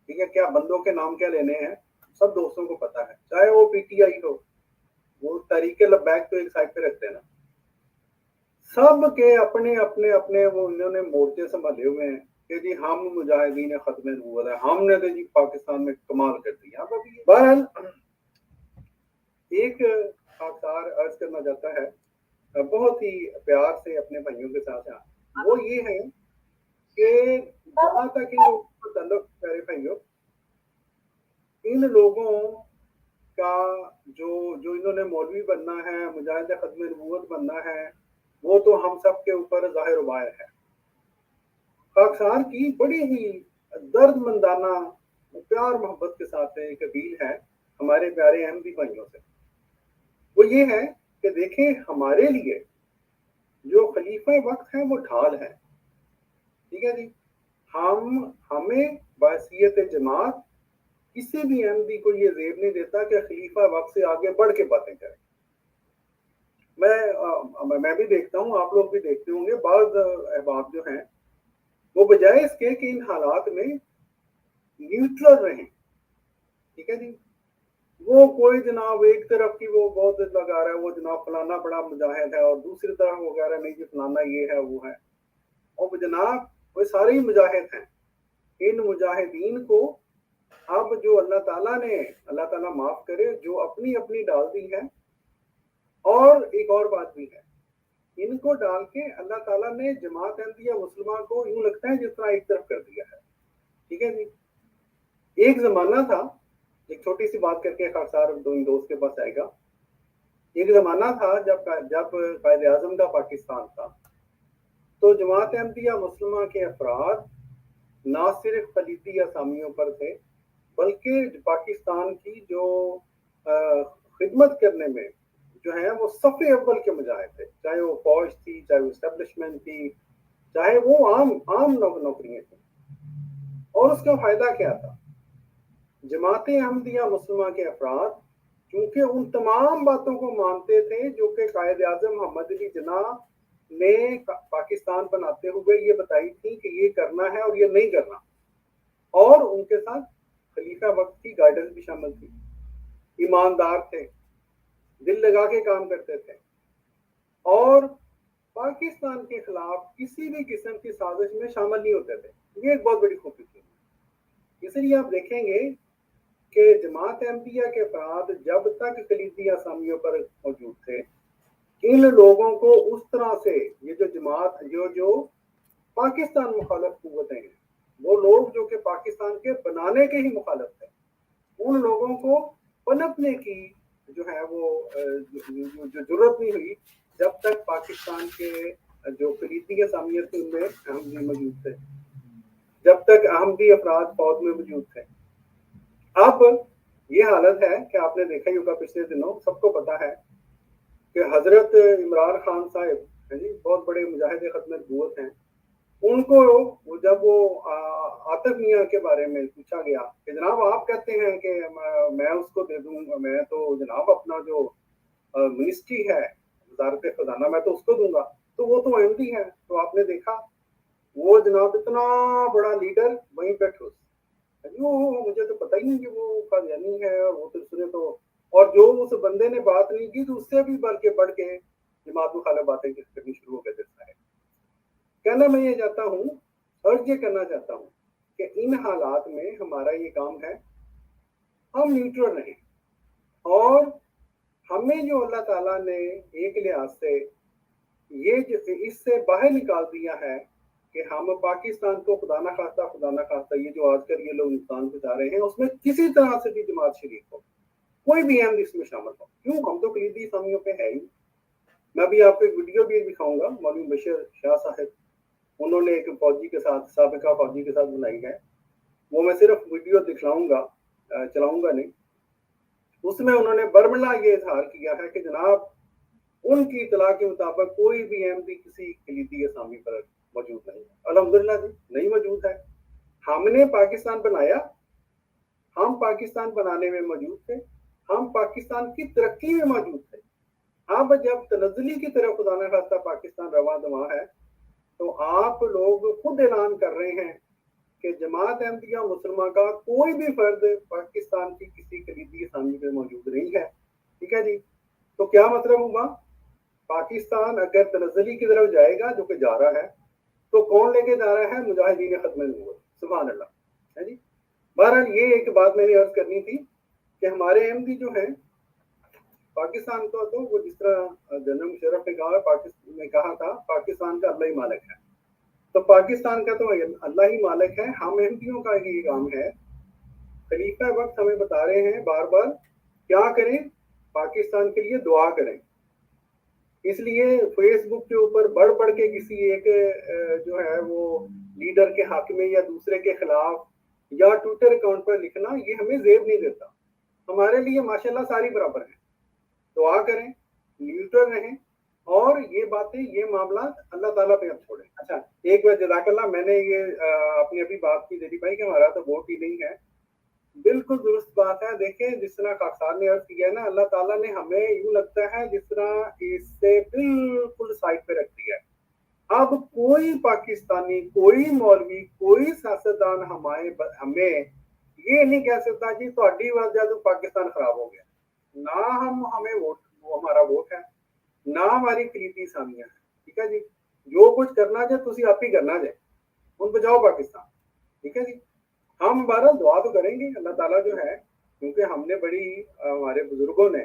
ٹھیک ہے, کیا بندوں کے نام کیا لینے ہیں سب دوستوں کو پتا ہے, چاہے وہ پی ٹی آئی ہو, وہ تحریک لبیک تو ایک سائڈ پہ رکھتے ہیں نا, سب کے اپنے اپنے اپنے وہ انہوں نے مورچے سنبھالے ہوئے ہیں, کہ جی ہم مجاہدین ختم نبوت ہے، ہم نے تو جی پاکستان میں کمال کر دیا. بہرحال ایک خاکسار عرض کرنا چاہتا ہے بہت ہی پیار سے اپنے بھائیوں کے ساتھ، وہ یہ ہے کہ جہاں تک ان لوگوں کا تعلق پیارے بھائیوں، ان لوگوں کا جو انہوں نے مولوی بننا ہے، مجاہد ختم نبوت بننا ہے، وہ تو ہم سب کے اوپر ظاہر و باہر ہے. خاکسار کی بڑی ہی درد مندانہ پیار محبت کے ساتھ ایک اپیل ہے ہمارے پیارے احمدی بھائیوں سے. وہ یہ ہے کہ دیکھیں ہمارے لیے جو خلیفہ وقت ہے وہ ڈھال ہے. ٹھیک ہے جی، ہمیں بحیثیت جماعت کسی بھی احمدی کو یہ زیب نہیں دیتا کہ خلیفہ وقت سے آگے بڑھ کے باتیں کریں. میں بھی دیکھتا ہوں، آپ لوگ بھی دیکھتے ہوں گے، بعض احباب جو ہیں وہ بجائے اس کے کہ ان حالات میں نیوٹرل رہیں. ٹھیک ہے جی، وہ کوئی جناب ایک طرف کی وہ بہت لگا رہا ہے وہ جناب فلانا بڑا مجاہد ہے، اور دوسری طرف وہ کہہ رہا ہے نہیں جی فلانا یہ ہے وہ ہے. اور جناب وہ سارے ہی مجاہد ہیں. ان مجاہدین کو اب جو اللہ تعالیٰ معاف کرے، جو اپنی اپنی ڈال دی ہے. اور ایک اور بات بھی ہے، ان کو ڈال کے اللہ تعالیٰ نے جماعت احمدیہ مسلمہ کو یوں لگتا ہے جس طرح ایک طرف کر دیا ہے. ٹھیک ہے جی، ایک زمانہ تھا، ایک چھوٹی سی بات کر کے خاکسار دوست کے پاس آئے گا. ایک زمانہ تھا جب قائد اعظم کا پاکستان تھا، تو جماعت احمدیہ مسلمہ کے افراد نہ صرف خلیفی اسامیوں پر تھے، بلکہ پاکستان کی جو خدمت کرنے میں جو ہے وہ صف اول کے مجاہد تھے، چاہے وہ فوج تھی، چاہے وہ اسٹیبلشمنٹ تھی، چاہے وہ عام نوکریاں تھیں. اور اس کا فائدہ کیا تھا؟ جماعت احمدیہ مسلمہ کے افراد چونکہ ان تمام باتوں کو مانتے تھے جو کہ قائد اعظم محمد علی جناح نے پاکستان بناتے ہوئے یہ بتائی تھی کہ یہ کرنا ہے اور یہ نہیں کرنا، اور ان کے ساتھ خلیفہ وقت کی گائیڈنس بھی شامل تھی. ایماندار تھے، دل لگا کے کام کرتے تھے، اور پاکستان کے خلاف کسی بھی قسم کی سازش میں شامل نہیں ہوتے تھے. یہ ایک بہت بڑی خوبی تھی. اس لیے آپ دیکھیں گے کہ جماعت احمدیہ کے افراد جب تک خلیفی اسامیوں پر موجود تھے، ان لوگوں کو اس طرح سے یہ جو جماعت جو پاکستان مخالف قوتیں ہیں، وہ لوگ جو کہ پاکستان کے بنانے کے ہی مخالف تھے، ان لوگوں کو پنپنے کی جو ہے وہ جو ضرورت نہیں ہوئی جب تک پاکستان کے جو خلیفی اسامیہ تھے ان میں احمدی موجود تھے، جب تک احمدی افراد فوج میں موجود تھے. اب یہ حالت ہے کہ آپ نے دیکھا ہی ہوگا پچھلے دنوں، سب کو پتا ہے کہ حضرت عمران خان صاحب بہت بڑے مجاہد ختم نبوت ہیں. ان کو جب وہ عاطف میاں کے بارے میں پوچھا گیا کہ جناب آپ کہتے ہیں کہ میں اس کو دے دوں گا، میں تو جناب اپنا جو منسٹری ہے وزارت خزانہ میں تو اس کو دوں گا، تو وہ تو احمدی ہے. تو آپ نے دیکھا وہ جناب اتنا بڑا لیڈر وہیں پہ ٹھوس، مجھے تو پتہ ہی نہیں کہ وہ قادیانی ہے، اور وہ تو سنے تو، اور جو اس بندے نے بات نہیں کی تو اس سے بھی بڑھ کے جماعت مخالف باتیں کرنی شروع ہو گئے دیتا ہے. کہنا میں یہ چاہتا ہوں اور یہ کرنا چاہتا ہوں کہ ان حالات میں ہمارا یہ کام ہے ہم نیوٹرل رہیں، اور ہمیں جو اللہ تعالیٰ نے ایک لحاظ سے یہ اس سے باہر نکال دیا ہے کہ ہم پاکستان کو خدا نہ خواستہ یہ جو آج کل یہ لوگ نقصان پہنچا رہے ہیں اس میں کسی طرح سے بھی جماعت شریک ہو، کوئی بھی اہم اس میں شامل ہو. کیوں؟ ہم تو خلیفی اسامیوں پہ ہے ہی. میں بھی آپ کو ایک ویڈیو بھی دکھاؤں گا، مولوی بشیر شاہ صاحب انہوں نے ایک فوجی کے ساتھ، سابقہ فوجی کے ساتھ بنائی ہے، وہ میں صرف ویڈیو دکھلاؤں گا، چلاؤں گا نہیں. اس میں انہوں نے برملا یہ اظہار کیا ہے کہ جناب ان کی اطلاع کے مطابق کوئی بھی احمدی کسی خلیفی اسامی پر موجود نہیں ہے. الحمدللہ جی نہیں موجود ہے. ہم نے پاکستان بنایا، ہم پاکستان بنانے میں موجود تھے، ہم پاکستان کی ترقی میں موجود تھے. اب جب تنزلی کی طرف خدا نہ خواستہ پاکستان رواں دواں ہے تو آپ لوگ خود اعلان کر رہے ہیں کہ جماعت احمدیہ مسلمہ کا کوئی بھی فرد پاکستان کی کسی خلیفی اسامی پہ موجود نہیں ہے. ٹھیک ہے جی، تو کیا مطلب ہوگا؟ پاکستان اگر تنزلی کی طرف جائے گا جو کہ جا رہا ہے تو کون لے کے جا رہا ہے؟ مجاہدین ختم نبوت، سبحان اللہ ہے جی۔ بہرحال یہ ایک بات میں نے عرض کرنی تھی کہ ہمارے احمدی جو ہیں پاکستان کو، تو وہ جس طرح جنرل مشرف نے کہا تھا پاکستان کا اللہ ہی مالک ہے، تو پاکستان کا تو اللہ ہی مالک ہے۔ ہم احمدیوں کا یہ کام ہے، خلیفہ وقت ہمیں بتا رہے ہیں بار بار کیا کریں، پاکستان کے لیے دعا کریں۔ اس لیے فیس بک کے اوپر بڑھ کے کسی ایک جو ہے وہ لیڈر کے حق میں یا دوسرے کے خلاف یا ٹویٹر اکاؤنٹ پر لکھنا یہ ہمیں زیب نہیں دیتا۔ ہمارے لیے ماشاءاللہ ساری برابر ہیں، دعا کریں، نیوٹرل رہیں، اور یہ باتیں یہ معاملات اللہ تعالیٰ پہ اب چھوڑیں۔ اچھا ایک بار جزاک اللہ، میں نے یہ اپنی ابھی بات کی دیدی بھائی کہ ہمارا تو ووٹ ہی نہیں ہے، بالکل درست بات ہے۔ دیکھیں جس طرح خاکسار نے عرض کیا ہے نا، اللہ تعالیٰ نے ہمیں یوں لگتا ہے جس طرح اس سے بالکل سائڈ پہ رکھ دیا ہے۔ اب کوئی پاکستانی، کوئی مولوی، کوئی سیاستدان ہمیں یہ نہیں کہہ سکتا جی تہاڈی وجہ تو پاکستان خراب ہو گیا۔ نہ ہمیں ووٹ، وہ ہمارا ووٹ ہے، نہ ہماری کلیدی اسامیاں ہیں، ٹھیک ہے جی۔ جو کچھ کرنا جائے تسی آپ ہی کرنا جائے، ان بچاؤ پاکستان، ٹھیک ہے جی۔ ہم بہرحال دعا تو کریں گے، اللہ تعالیٰ جو ہے، کیونکہ ہم نے بڑی ہمارے بزرگوں نے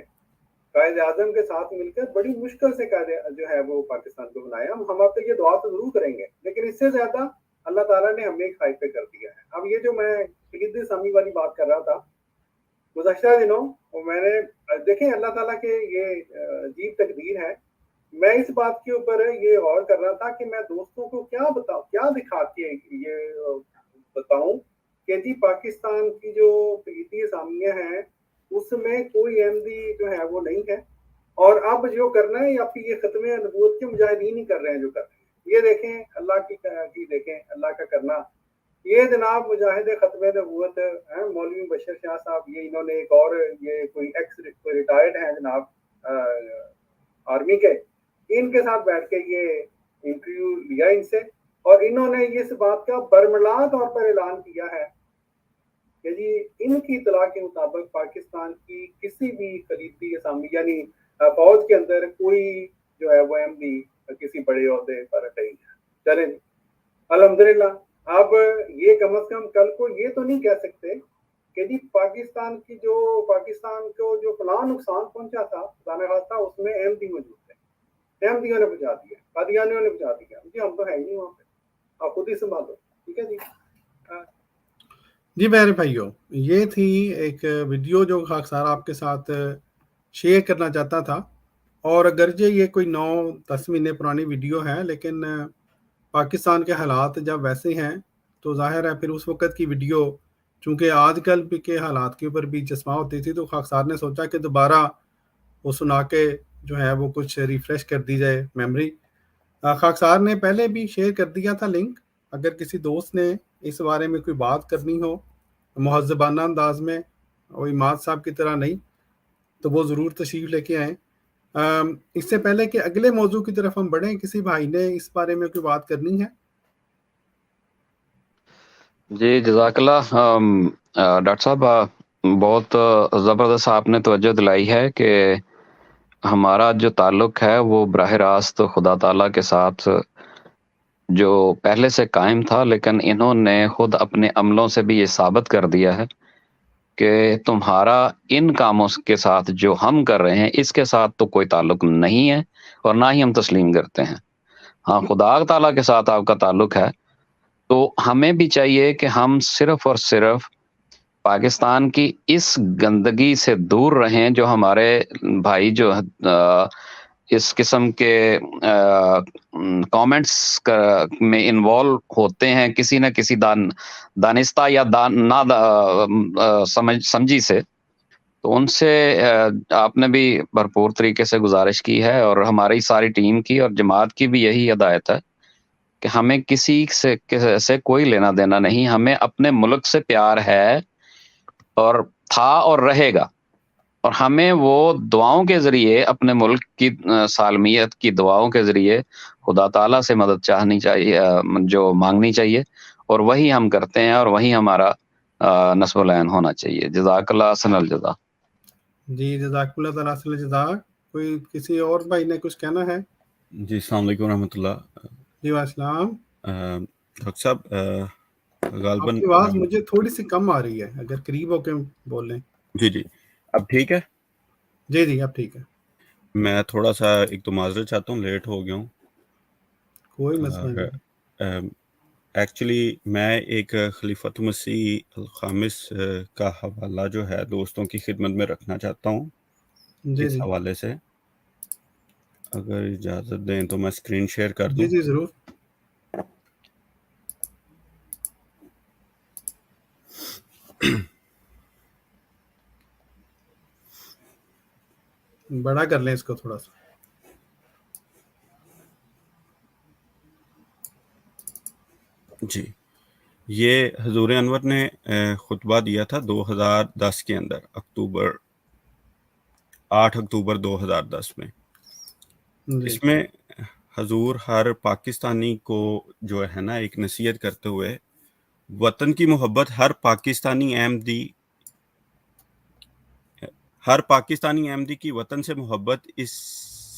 قائد اعظم کے ساتھ مل کر بڑی مشکل سے قائد جو ہے وہ پاکستان کو بنایا۔ ہم آپ یہ دعا تو ضرور کریں گے، لیکن اس سے زیادہ اللہ تعالیٰ نے ہمیں ایک ہائپ پہ کر دیا ہے۔ اب یہ جو میں کلیدی اسامی والی بات کر رہا تھا گزشتہ دنوں، میں نے دیکھیں اللہ تعالیٰ کے یہ عجیب تقدیر ہے، میں اس بات کے اوپر یہ غور کر رہا تھا کہ میں دوستوں کو کیا بتاؤں، کیا دکھا کے یہ بتاؤں کہ جی پاکستان کی جو کلیدی اسامیاں ہیں اس میں کوئی احمدی جو ہے وہ نہیں ہے، اور اب جو کرنا ہے آپ کی یہ ختم نبوت کے مجاہدین ہی کر رہے ہیں جو کر رہے ہیں۔ یہ دیکھیں اللہ کی دیکھیں اللہ کا کرنا، یہ جناب مجاہد ختم نبوت مولوی بشیر شاہ صاحب، یہ انہوں نے ایک اور یہ کوئی ایکس ریٹائرڈ ہیں جناب آرمی کے، ان کے ساتھ بیٹھ کے یہ انٹرویو لیا ان سے، اور انہوں نے اس بات کا برملا طور پر اعلان کیا ہے کہ جی ان کی اطلاع کے مطابق پاکستان کی کسی بھی کلیدی اسامی یعنی فوج کے اندر کوئی جو ہے وہ احمدی کسی بڑے عہدے پر نہیں ہے۔ چلیں الحمدللہ، اب یہ کم از کم کل کو یہ تو نہیں کہہ سکتے کہ جی پاکستان کو جو فلاں نقصان پہنچا تھا خدا نخواستہ اس میں احمدی موجود تھے، احمدیوں نے بچا دیا، قادیانیوں نے بچا دیا، جی ہم تو ہے ہی نہیں وہاں پہ، آپ خود ہی سنبھالو، ٹھیک ہے جی۔ جی میرے بھائیوں، یہ تھی ایک ویڈیو جو خاکسار آپ کے ساتھ شیئر کرنا چاہتا تھا، اور اگرچہ یہ کوئی 9-10 مہینے پرانی ویڈیو ہے، لیکن پاکستان کے حالات جب ویسے ہیں تو ظاہر ہے پھر اس وقت کی ویڈیو، چونکہ آج کل کے حالات کے اوپر بھی چشمہ ہوتی تھی، تو خاکسار نے سوچا کہ دوبارہ وہ سنا کے جو ہے وہ کچھ ریفریش کر دی جائے میموری۔ خاکسار نے پہلے بھی شیئر کر دیا تھا لنک، اگر کسی دوست نے اس بارے میں کوئی بات کرنی ہو مہذبانہ انداز میں، اور اماد صاحب کی طرح نہیں، تو وہ ضرور تشریف لے کے آئیں۔ اس سے پہلے کہ اگلے موضوع کی طرف ہم بڑھیں، کسی بھائی نے اس بارے میں کوئی بات کرنی ہے؟ جی جزاک اللہ۔ ڈاکٹر صاحب بہت زبردست آپ نے توجہ دلائی ہے کہ ہمارا جو تعلق ہے وہ براہ راست خدا تعالیٰ کے ساتھ جو پہلے سے قائم تھا، لیکن انہوں نے خود اپنے عملوں سے بھی یہ ثابت کر دیا ہے کہ تمہارا ان کاموں کے ساتھ جو ہم کر رہے ہیں اس کے ساتھ تو کوئی تعلق نہیں ہے، اور نہ ہی ہم تسلیم کرتے ہیں۔ ہاں خدا تعالیٰ کے ساتھ آپ کا تعلق ہے، تو ہمیں بھی چاہیے کہ ہم صرف اور صرف پاکستان کی اس گندگی سے دور رہیں جو ہمارے بھائی جو اس قسم کے کامنٹس میں انوالو ہوتے ہیں کسی نہ کسی دانستہ یا سمجھی سے، تو ان سے آپ نے بھی بھرپور طریقے سے گزارش کی ہے، اور ہماری ساری ٹیم کی اور جماعت کی بھی یہی ہدایت ہے کہ ہمیں کسی سے کوئی لینا دینا نہیں، ہمیں اپنے ملک سے پیار ہے اور تھا اور رہے گا، اور ہمیں وہ دعاؤں کے ذریعے اپنے ملک کی سالمیت کی دعاؤں کے ذریعے خدا تعالیٰ سے مدد چاہنی چاہیے، جو مانگنی چاہیے، اور وہی ہم کرتے ہیں، اور وہی ہمارا نصب العین ہونا چاہیے۔ جزاک اللہ حسن الجزا۔ جی جزاک اللہ تعالیٰ حسن الجزا۔ کوئی کسی اور بھائی نے کچھ کہنا ہے؟ جی السلام علیکم ورحمۃ اللہ۔ جی وعلیکم السلام۔ ڈاکٹر صاحب غالباً آپ کی آواز مجھے تھوڑی سی کم آ رہی ہے، اگر قریب ہو کے بول لیں۔ جی اب ٹھیک ہے؟ جی اب ٹھیک ہے۔ میں تھوڑا سا ایک تو معذرت چاہتا ہوں، لیٹ ہو گیا ہوں۔ کوئی مسئلہ نہیں۔ ایکچولی میں ایک خلیفۃ مسیح الخامس کا حوالہ جو ہے دوستوں کی خدمت میں رکھنا چاہتا ہوں اس حوالے سے، اگر اجازت دیں تو میں اسکرین شیئر کر دوں۔ جی ضرور۔ بڑا کر لیں اس کو تھوڑا سا۔ جی، یہ حضور انور نے خطبہ دیا تھا 2010 کے اندر، 8 اکتوبر 2010 میں۔ اس میں حضور ہر پاکستانی کو جو ہے نا ایک نصیحت کرتے ہوئے وطن کی محبت ہر پاکستانی احمدی کی وطن سے محبت اس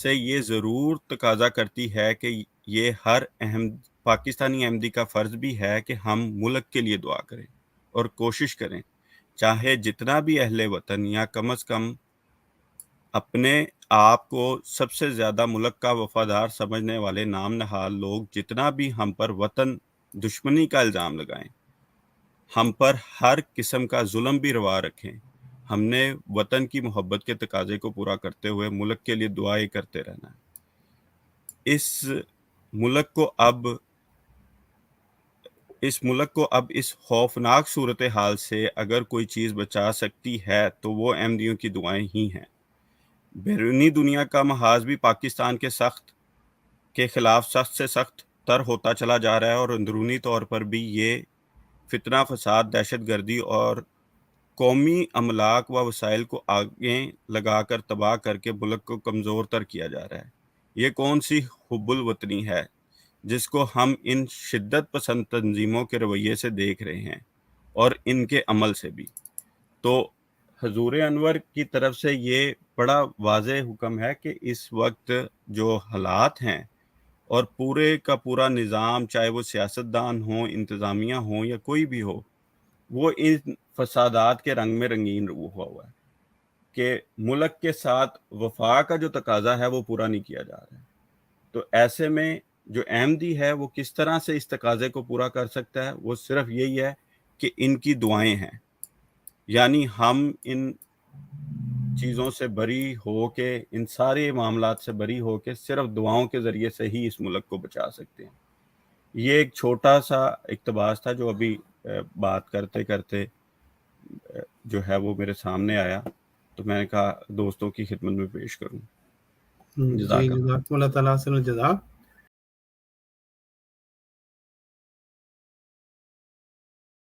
سے یہ ضرور تقاضا کرتی ہے کہ یہ ہر پاکستانی احمدی کا فرض بھی ہے کہ ہم ملک کے لیے دعا کریں اور کوشش کریں، چاہے جتنا بھی اہل وطن یا کم از کم اپنے آپ کو سب سے زیادہ ملک کا وفادار سمجھنے والے نام نہاد لوگ جتنا بھی ہم پر وطن دشمنی کا الزام لگائیں، ہم پر ہر قسم کا ظلم بھی روا رکھیں، ہم نے وطن کی محبت کے تقاضے کو پورا کرتے ہوئے ملک کے لیے دعائیں کرتے رہنا ہے۔ اس ملک کو اب اس خوفناک صورتحال سے اگر کوئی چیز بچا سکتی ہے تو وہ احمدیوں کی دعائیں ہی ہیں۔ بیرونی دنیا کا محاذ بھی پاکستان کے خلاف سخت سے سخت تر ہوتا چلا جا رہا ہے، اور اندرونی طور پر بھی یہ فتنہ فساد، دہشت گردی اور قومی املاک و وسائل کو آگے لگا کر تباہ کر کے ملک کو کمزور تر کیا جا رہا ہے۔ یہ کون سی حب الوطنی ہے جس کو ہم ان شدت پسند تنظیموں کے رویے سے دیکھ رہے ہیں اور ان کے عمل سے بھی؟ تو حضور انور کی طرف سے یہ بڑا واضح حکم ہے کہ اس وقت جو حالات ہیں اور پورے کا پورا نظام، چاہے وہ سیاستدان ہوں، انتظامیہ ہوں یا کوئی بھی ہو، وہ ان فسادات کے رنگ میں رنگین ہوا ہے کہ ملک کے ساتھ وفا کا جو تقاضا ہے وہ پورا نہیں کیا جا رہا ہے۔ تو ایسے میں جو احمدی ہے وہ کس طرح سے اس تقاضے کو پورا کر سکتا ہے؟ وہ صرف یہی ہے کہ ان کی دعائیں ہیں، یعنی ہم ان چیزوں سے بری ہو کے، ان سارے معاملات سے بری ہو کے صرف دعاؤں کے ذریعے سے ہی اس ملک کو بچا سکتے ہیں۔ یہ ایک چھوٹا سا اقتباس تھا جو ابھی بات کرتے کرتے جو ہے وہ میرے سامنے آیا، تو میں نے کہا دوستوں کی خدمت میں پیش کروں۔ جزاک اللہ تعالیٰ سے الجزا۔